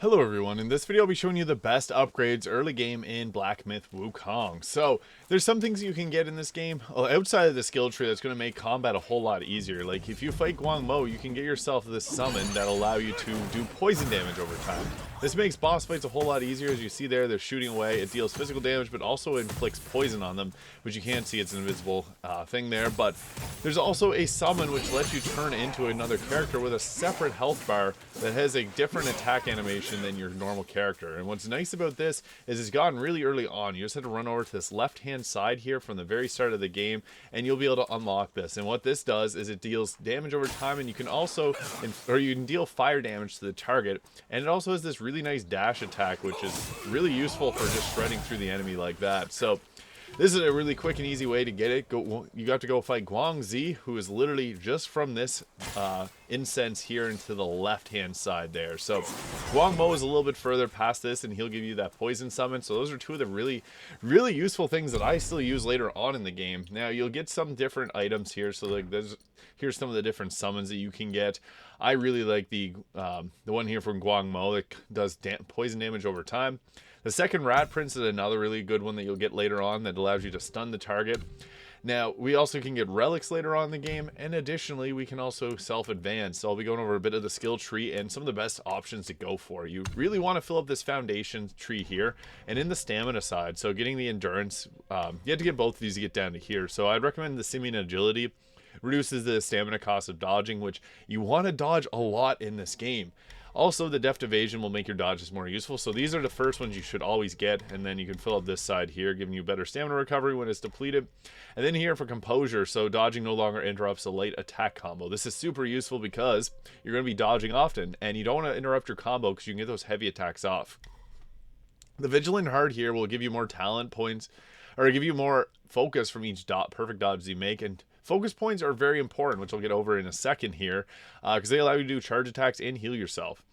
Hello everyone, in this video I'll be showing you the best upgrades early game in Black Myth Wukong. So, there's some things you can get in this game outside of the skill tree that's going to make combat a whole lot easier. Like if you fight Guang Mo, you can get yourself this summon that'll allow you to do poison damage over time. This makes boss fights a whole lot easier. As you see there, they're shooting away. It deals physical damage but also inflicts poison on them, which you can't see, it's an invisible thing there. But there's also a summon which lets you turn into another character with a separate health bar that has a different attack animation than your normal character. And what's nice about this is it's gotten really early on. You just have to run over to this left hand side here from the very start of the game and you'll be able to unlock this. And what this does is it deals damage over time, and you can also you can deal fire damage to the target, and it also has this really nice dash attack which is really useful for just shredding through the enemy like that. So this is a really quick and easy way to get it. You got to go fight Guangzi, who is literally just from this incense here into the left-hand side there. So Guang Mo is a little bit further past this, and he'll give you that poison summon. So those are two of the really useful things that I still use later on in the game. Now you'll get some different items here. So like here's some of the different summons that you can get. I really like the one here from Guang Mo that does poison damage over time. The second Rat Prince is another really good one that you'll get later on that allows you to stun the target. Now, we also can get relics later on in the game, and additionally, we can also self-advance. So I'll be going over a bit of the skill tree and some of the best options to go for. You really want to fill up this foundation tree here, and in the stamina side, so getting the endurance, you have to get both of these to get down to here. So I'd recommend the simian agility. Reduces the stamina cost of dodging, which you want to dodge a lot in this game. Also, the deft evasion will make your dodges more useful. So these are the first ones you should always get, and then you can fill up this side here, giving you better stamina recovery when it's depleted. And then here for composure, so dodging no longer interrupts a late attack combo. This is super useful because you're going to be dodging often, and you don't want to interrupt your combo because you can get those heavy attacks off. The vigilant heart here will give you more talent points, or give you more focus from each perfect dodge you make, and focus points are very important, which I'll get over in a second here, because they allow you to do charge attacks and heal yourself.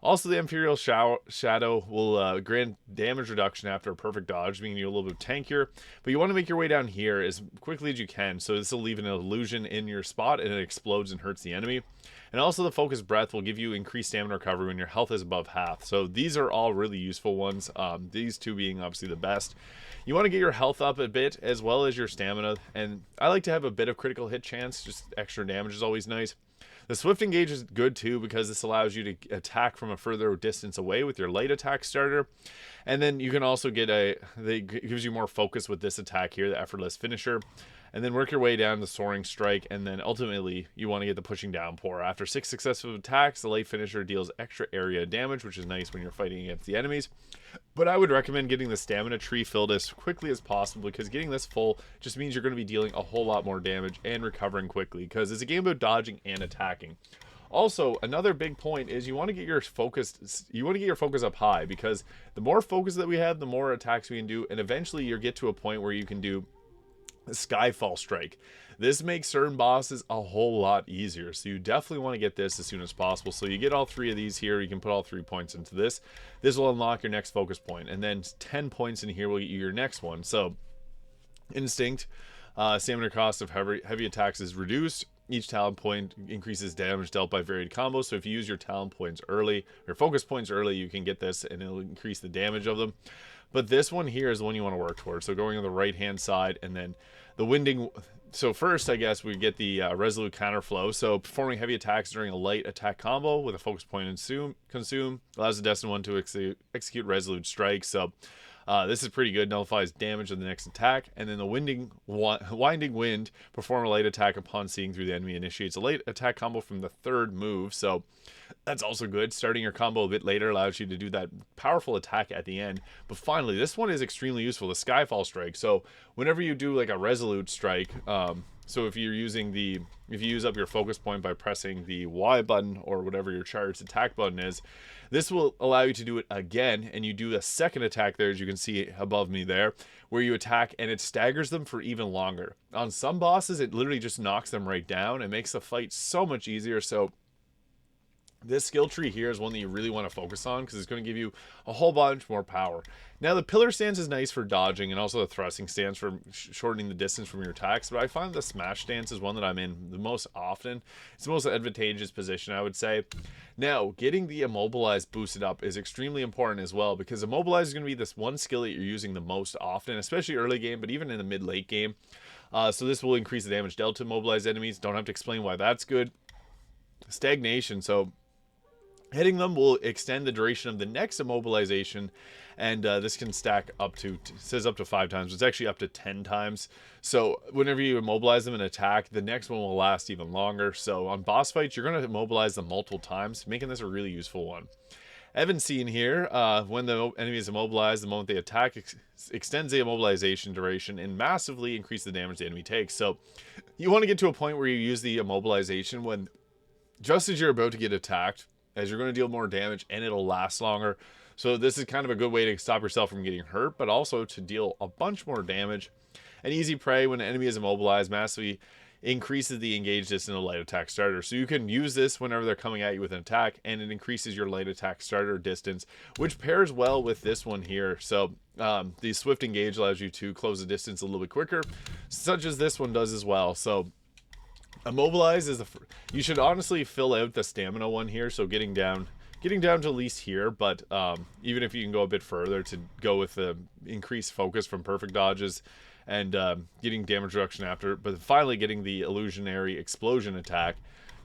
Also, the Imperial Shadow will grant damage reduction after a perfect dodge, making you a little bit tankier. But you want to make your way down here as quickly as you can, so this will leave an illusion in your spot and it explodes and hurts the enemy. And also the Focus Breath will give you increased stamina recovery when your health is above half. So these are all really useful ones, these two being obviously the best. You want to get your health up a bit as well as your stamina, and I like to have a bit of critical hit chance. Just extra damage is always nice. The Swift Engage is good too because this allows you to attack from a further distance away with your light attack starter. And then you can also get it gives you more focus with this attack here, the Effortless Finisher. And then work your way down the Soaring Strike, and then ultimately you want to get the Pushing Downpour. After 6 successful attacks, the Light Finisher deals extra area damage, which is nice when you're fighting against the enemies. But I would recommend getting the stamina tree filled as quickly as possible, because getting this full just means you're going to be dealing a whole lot more damage and recovering quickly, because it's a game about dodging and attacking. Also, another big point is you want to get your focus up high, because the more focus that we have, the more attacks we can do, and eventually you get to a point where you can do Skyfall Strike. This makes certain bosses a whole lot easier, so you definitely want to get this as soon as possible. So you get all 3 of these here. You can put all 3 points into this. This will unlock your next focus point, and then 10 points in here will get you your next one. So Instinct, stamina cost of heavy attacks is reduced. Each talent point increases damage dealt by varied combos. So if you use your talent points early, or focus points early, you can get this and it'll increase the damage of them. But this one here is the one you want to work towards. So going on the right hand side, and then the winding. So first, I guess we get the resolute counterflow. So performing heavy attacks during a light attack combo with a focus point and consume allows the destined one to execute resolute strikes. So this is pretty good. Nullifies damage of the next attack. And then the winding wind, perform a light attack upon seeing through the enemy, initiates a light attack combo from the 3rd move. So that's also good. Starting your combo a bit later allows you to do that powerful attack at the end. But finally, this one is extremely useful, the Skyfall Strike. So whenever you do like a resolute strike, so if you use up your focus point by pressing the Y button or whatever your charged attack button is, this will allow you to do it again, and you do a second attack there, as you can see above me there, where you attack and it staggers them for even longer. On some bosses, it literally just knocks them right down and makes the fight so much easier. So This skill tree here is one that you really want to focus on because it's going to give you a whole bunch more power. Now, the pillar stance is nice for dodging, and also the thrusting stance for shortening the distance from your attacks, but I find the smash stance is one that I'm in the most often. It's the most advantageous position, I would say. Now, getting the immobilize boosted up is extremely important as well, because immobilize is going to be this one skill that you're using the most often, especially early game, but even in the mid-late game. So this will increase the damage dealt to immobilized enemies. Don't have to explain why that's good. Stagnation, so hitting them will extend the duration of the next immobilization, and this can stack up to, it says up to 5 times. It's actually up to 10 times. So whenever you immobilize them and attack, the next one will last even longer. So on boss fights, you're going to immobilize them multiple times, making this a really useful one. Evan's seen here, when the enemy is immobilized, the moment they attack extends the immobilization duration and massively increase the damage the enemy takes. So you want to get to a point where you use the immobilization when just as you're about to get attacked, as you're going to deal more damage, and it'll last longer. So this is kind of a good way to stop yourself from getting hurt, but also to deal a bunch more damage. An easy prey when an enemy is immobilized massively increases the engage distance in a light attack starter. So you can use this whenever they're coming at you with an attack, and it increases your light attack starter distance, which pairs well with this one here. So the swift engage allows you to close the distance a little bit quicker, such as this one does as well. So immobilize is you should honestly fill out the stamina one here, so getting down to at least here, but even if you can go a bit further to go with the increased focus from perfect dodges and getting damage reduction after, but finally getting the illusionary explosion attack,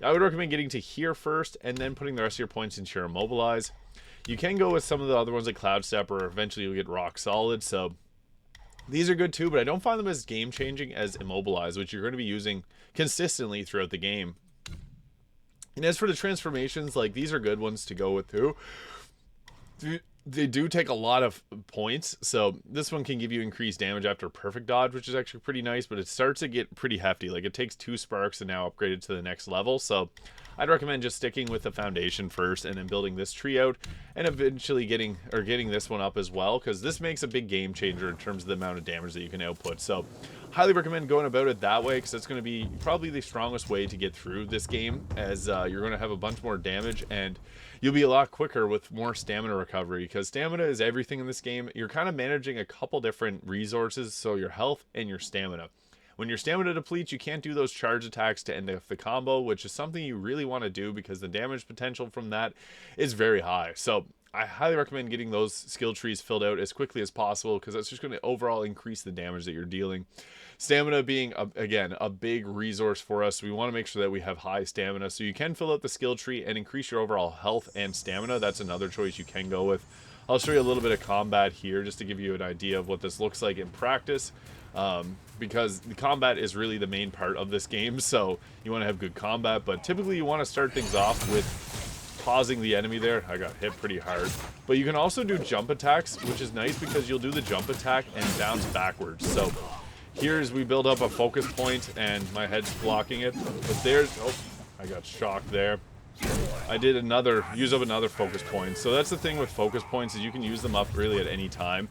I would recommend getting to here first and then putting the rest of your points into your immobilize. You can go with some of the other ones like Cloud Step, or eventually you'll get Rock Solid, so these are good too, but I don't find them as game-changing as immobilize, which you're going to be using consistently throughout the game. And as for the transformations, like, these are good ones to go with too. They do take a lot of points, so this one can give you increased damage after perfect dodge, which is actually pretty nice, but it starts to get pretty hefty. Like, it takes 2 sparks and now upgrade it to the next level, so I'd recommend just sticking with the foundation first and then building this tree out and eventually getting this one up as well, because this makes a big game changer in terms of the amount of damage that you can output. So highly recommend going about it that way, because that's going to be probably the strongest way to get through this game, as you're going to have a bunch more damage and you'll be a lot quicker with more stamina recovery, because stamina is everything in this game. You're kind of managing a couple different resources, so your health and your stamina. When your stamina depletes, you can't do those charge attacks to end off the combo, which is something you really want to do because the damage potential from that is very high. So I highly recommend getting those skill trees filled out as quickly as possible, because that's just going to overall increase the damage that you're dealing. Stamina being, again, a big resource for us. We want to make sure that we have high stamina, so you can fill out the skill tree and increase your overall health and stamina. That's another choice you can go with. I'll show you a little bit of combat here just to give you an idea of what this looks like in practice, because the combat is really the main part of this game, so you want to have good combat, but typically you want to start things off with pausing the enemy there. I got hit pretty hard. But you can also do jump attacks, which is nice because you'll do the jump attack and bounce backwards. So here's, we build up a focus point and my head's blocking it. But there's, oh, I got shocked there. I did use up another focus point. So that's the thing with focus points, is you can use them up really at any time.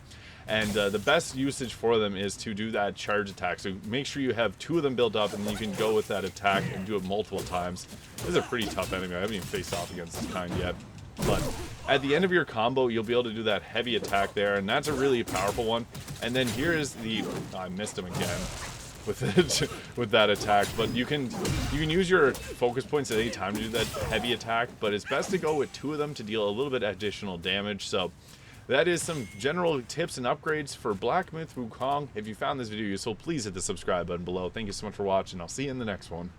And the best usage for them is to do that charge attack. So make sure you have 2 of them built up, and then you can go with that attack and do it multiple times. This is a pretty tough enemy. I haven't even faced off against this kind yet. But at the end of your combo, you'll be able to do that heavy attack there, and that's a really powerful one. And then here is the... Oh, I missed him again with it, with that attack. But you can use your focus points at any time to do that heavy attack, but it's best to go with 2 of them to deal a little bit additional damage. So that is some general tips and upgrades for Black Myth Wukong. If you found this video useful, please hit the subscribe button below. Thank you so much for watching. I'll see you in the next one.